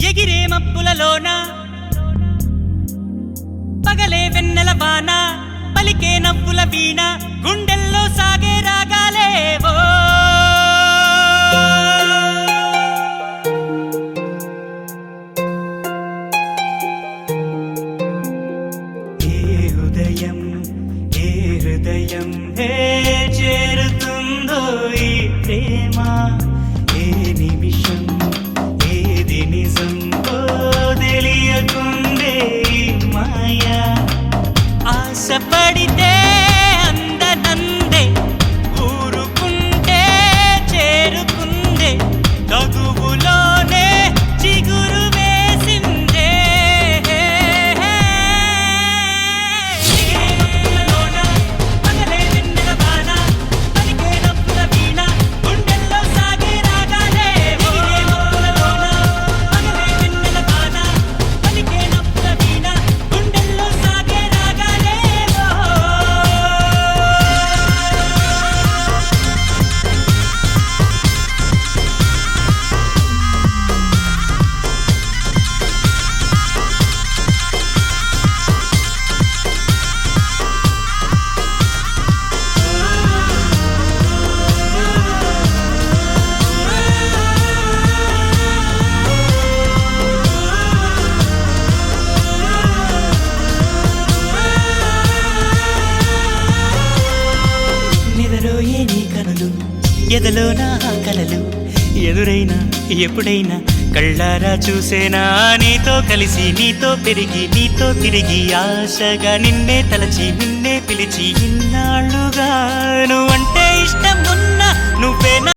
ఎగిరే మబ్బులలోన పగలే వెన్నెల వాన పలికే నవ్వుల వీణ గుండెల్లో సాగే రాగాలేవో ఏ హృదయం చేరుతుందో ఈ ప్రేమ ఏ నిమిషం ఏది నిజం తెలియకుండే మాయా ఆశపడితే అందనందే ఊరుకుంటే చేరుకుందే తగువులోనే చిగురు వేసిందే ఎదలో నా కలలు ఎదురైనా ఎప్పుడైనా కళ్ళారా చూసేనా నీతో కలిసి నీతో పెరిగి నీతో తిరిగి ఆశగా నిన్నే తలచి నిన్నే పిలిచి ఇన్నాళ్ళుగా నువ్వంటే ఇష్టం ఉన్న నువ్వే